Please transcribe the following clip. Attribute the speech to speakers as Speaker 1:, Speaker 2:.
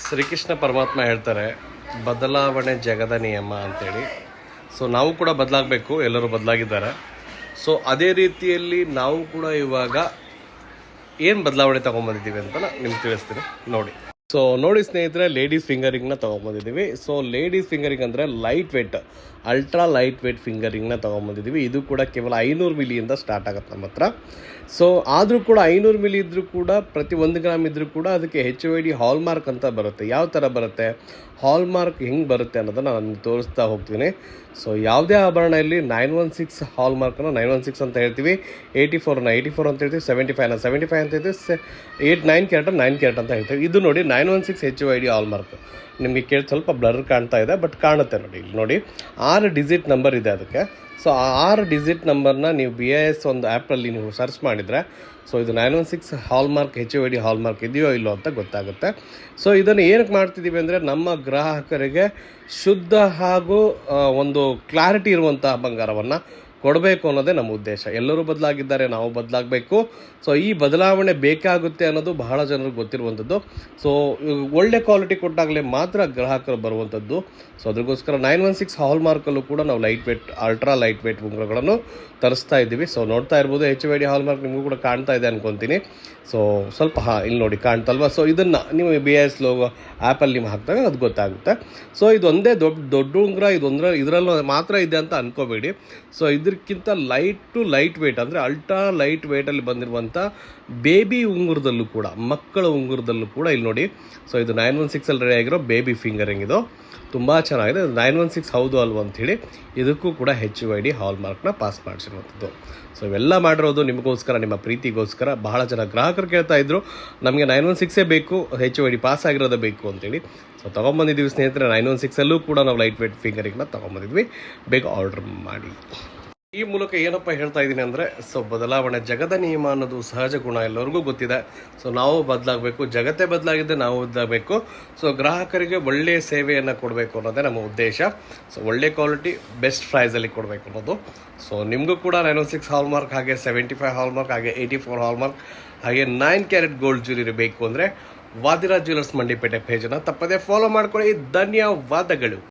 Speaker 1: ಶ್ರೀಕೃಷ್ಣ ಪರಮಾತ್ಮ ಹೇಳ್ತಾರೆ ಬದಲಾವಣೆ ಜಗದ ನಿಯಮ ಅಂತೇಳಿ. ಸೊ ನಾವು ಕೂಡ ಬದಲಾಗಬೇಕು, ಎಲ್ಲರೂ ಬದಲಾಗಿದ್ದಾರೆ. ಸೊ ಅದೇ ರೀತಿಯಲ್ಲಿ ನಾವು ಕೂಡ ಇವಾಗ ಏನು ಬದಲಾವಣೆ ತೊಗೊಂಬಂದಿದ್ದೀವಿ ಅಂತ ನಿಮ್ಗೆ ತಿಳಿಸ್ತೀನಿ ನೋಡಿ. ಸೊ ನೋಡಿ ಸ್ನೇಹಿತರೆ, ಲೇಡೀಸ್ ಫಿಂಗರಿಂಗ್ನ ತೊಗೊಂಬಂದಿದ್ದೀವಿ. ಸೊ ಲೇಡೀಸ್ ಫಿಂಗರಿಂಗ್ ಅಂದರೆ light weight, ultra light weight ಫಿಂಗರಿಂಗ್ನ ತೊಗೊಂಬಂದಿದ್ದೀವಿ. ಇದು ಕೂಡ ಕೇವಲ 500 ಮಿಲಿಯಿಂದ ಸ್ಟಾರ್ಟ್ ಆಗುತ್ತೆ ನಮ್ಮ ಹತ್ರ. ಸೊ ಆದರೂ ಕೂಡ 500 ಮಿಲಿ ಇದ್ದರೂ ಕೂಡ ಪ್ರತಿ 1 ಗ್ರಾಮ್ ಇದ್ದರೂ ಕೂಡ ಅದಕ್ಕೆ HOID ಹಾಲ್ಮಾರ್ಕ್ ಅಂತ ಬರುತ್ತೆ. ಯಾವ ಥರ ಬರುತ್ತೆ, ಹಾಲ್ಮಾರ್ಕ್ ಹೆಂಗೆ ಬರುತ್ತೆ ಅನ್ನೋದನ್ನು ನಾನು ತೋರಿಸ್ತಾ ಹೋಗ್ತೀನಿ. ಸೊ ಯಾವುದೇ ಆಭರಣ ಇಲ್ಲಿ 916 ಹಾಲ್ಮಾರ್ಕನ್ನು 916 ಅಂತ ಹೇಳ್ತೀವಿ, 84 ಅಂತ ಹೇಳ್ತೀವಿ, 75 ಅಂತ ಹೇಳ್ತೀವಿ, 9 ಕ್ಯಾರೆಟ್ 9 ಕ್ಯಾರೆಟ್ ಅಂತ ಹೇಳ್ತೀವಿ. ಇದು ನೋಡಿ 916 HOID ಹಾಲ್ಮಾರ್ಕ್. ನಿಮಗೆ ಸ್ವಲ್ಪ ಬ್ಲರ್ ಕಾಣ್ತಾ ಇದೆ, ಬಟ್ ಕಾಣುತ್ತೆ ನೋಡಿ. ಇಲ್ಲಿ ನೋಡಿ 6 ಡಿಜಿಟ್ ನಂಬರ್ ಇದೆ ಅದಕ್ಕೆ. ಸೊ ಆ 6 ಡಿಜಿಟ್ ನಂಬರ್ನ ನೀವು BIS ಒಂದು ಆ್ಯಪಲ್ಲಿ ನೀವು ಸರ್ಚ್ ಮಾಡಿದರೆ ಸೊ ಇದು 916 ಹಾಲ್ಮಾರ್ಕ್ HOID ಹಾಲ್ಮಾರ್ಕ್ ಇದೆಯೋ ಇಲ್ಲೋ ಅಂತ ಗೊತ್ತಾಗುತ್ತೆ. ಸೊ ಇದನ್ನು ಏನಕ್ಕೆ ಮಾಡ್ತಿದ್ದೀವಿ ಅಂದರೆ ನಮ್ಮ ಗ್ರಾಹಕರಿಗೆ ಶುದ್ಧ ಹಾಗೂ ಒಂದು ಕ್ಲಾರಿಟಿ ಇರುವಂತಹ ಬಂಗಾರವನ್ನು ಕೊಡಬೇಕು ಅನ್ನೋದೇ ನಮ್ಮ ಉದ್ದೇಶ. ಎಲ್ಲರೂ ಬದಲಾಗಿದ್ದಾರೆ, ನಾವು ಬದಲಾಗಬೇಕು. ಸೊ ಈ ಬದಲಾವಣೆ ಬೇಕಾಗುತ್ತೆ ಅನ್ನೋದು ಬಹಳ ಜನರಿಗೆ ಗೊತ್ತಿರುವಂಥದ್ದು. ಸೊ ಒಳ್ಳೆ ಕ್ವಾಲಿಟಿ ಕೊಟ್ಟಾಗಲೇ ಮಾತ್ರ ಗ್ರಾಹಕರು ಬರುವಂಥದ್ದು. ಸೊ ಅದಕ್ಕೋಸ್ಕರ 916 ಹಾಲ್ಮಾರ್ಕಲ್ಲೂ ಕೂಡ ನಾವು light weight, ultra light wait ಉಂಗುರಗಳನ್ನು ತರಿಸ್ತಾ ಇದ್ದೀವಿ. ಸೊ ನೋಡ್ತಾ ಇರ್ಬೋದು, HOID ಹಾಲ್ಮಾರ್ಕ್ ನಿಮಗೂ ಕೂಡ ಕಾಣ್ತಾ ಇದೆ ಅನ್ಕೊತೀನಿ. ಸೊ ಸ್ವಲ್ಪ ಇಲ್ಲಿ ನೋಡಿ ಕಾಣ್ತಲ್ವಾ. ಸೊ ಇದನ್ನು ನೀವು BIS ಲೋಗೋ ಆ್ಯಪಲ್ಲಿ ನೀವು ಹಾಕಿದಾಗ ಅದು ಗೊತ್ತಾಗುತ್ತೆ. ಸೊ ಇದೊಂದೇ ದೊಡ್ಡ ಉಂಗುರ, ಇದರಲ್ಲೂ ಮಾತ್ರ ಇದೆ ಅಂತ ಅನ್ಕೋಬೇಡಿ. ಸೊ ಇದಕ್ಕಿಂತ ಲೈಟ್ ವೇಟ್ ಅಂದರೆ ಅಲ್ಟ್ರಾ ಲೈಟ್ ವೇಟಲ್ಲಿ ಬಂದಿರುವಂಥ ಬೇಬಿ ಉಂಗುರದಲ್ಲೂ ಕೂಡ, ಮಕ್ಕಳ ಉಂಗುರದಲ್ಲೂ ಕೂಡ ಇಲ್ಲಿ ನೋಡಿ. ಸೊ ಇದು 916ಅಲ್ಲಿ ರೆಡಿ ಆಗಿರೋ ಬೇಬಿ ಫಿಂಗರಿಂಗ್. ಇದು ತುಂಬ ಚೆನ್ನಾಗಿದೆ. 916 ಹೌದು ಅಲ್ವ ಅಂಥೇಳಿ ಇದಕ್ಕೂ ಕೂಡ HOID ಹಾಲ್ಮಾರ್ಕ್ನ ಪಾಸ್ ಮಾಡಿಸಿರುವಂಥದ್ದು. ಸೊ ಇವೆಲ್ಲ ಮಾಡಿರೋದು ನಿಮಗೋಸ್ಕರ, ನಿಮ್ಮ ಪ್ರೀತಿಗೋಸ್ಕರ. ಬಹಳ ಜನ ಗ್ರಾಹಕರು ಕೇಳ್ತಾ ಇದ್ರು, ನಮಗೆ 916 ಬೇಕು, HOID ಪಾಸ್ ಆಗಿರೋದೇ ಬೇಕು ಅಂತೇಳಿ. ಸೊ ತೊಗೊಂಬಂದಿದ್ದೀವಿ ಸ್ನೇಹಿತರೆ. 916ಅಲ್ಲೂ ಕೂಡ ನಾವು ಲೈಟ್ ವೇಟ್ ಫಿಂಗರಿಂಗ್ನ ತೊಗೊಂಬಂದಿದ್ವಿ. ಬೇಗ ಆರ್ಡರ್ ಮಾಡಿ. ಈ ಮೂಲಕ ಏನಪ್ಪ ಹೇಳ್ತಾ ಇದ್ದೀನಿ ಅಂದರೆ, ಸೊ ಬದಲಾವಣೆ ಜಗದ ನಿಯಮ ಅನ್ನೋದು ಸಹಜ ಗುಣ, ಎಲ್ಲರಿಗೂ ಗೊತ್ತಿದೆ. ಸೊ ನಾವು ಬದಲಾಗಬೇಕು, ಜಗತ್ತೇ ಬದಲಾಗಿದ್ದೆ ನಾವು ಬದಲಾಗಬೇಕು. ಸೊ ಗ್ರಾಹಕರಿಗೆ ಒಳ್ಳೆಯ ಸೇವೆಯನ್ನು ಕೊಡಬೇಕು ಅನ್ನೋದೇ ನಮ್ಮ ಉದ್ದೇಶ. ಸೊ ಒಳ್ಳೆ ಕ್ವಾಲಿಟಿ, ಬೆಸ್ಟ್ ಪ್ರೈಸಲ್ಲಿ ಕೊಡಬೇಕು ಅನ್ನೋದು. ಸೊ ನಿಮಗೂ ಕೂಡ 916 ಹಾಲ್ಮಾರ್ಕ್, ಹಾಗೆ 75 ಹಾಲ್ಮಾರ್ಕ್, ಹಾಗೆ 84 ಹಾಲ್ಮಾರ್ಕ್, ಹಾಗೆ 9 ಕ್ಯಾರೆಟ್ ಗೋಲ್ಡ್ ಜ್ಯುವೆಲರಿ ಬೇಕು ಅಂದರೆ ವಾದಿರಾಜ್ ಜ್ಯುವೆಲರ್ಸ್ ಮಂಡಿಪೇಟೆ ಪೇಜನ್ನು ತಪ್ಪದೇ ಫಾಲೋ ಮಾಡ್ಕೊಳ್ಳಿ. ಧನ್ಯವಾದಗಳು.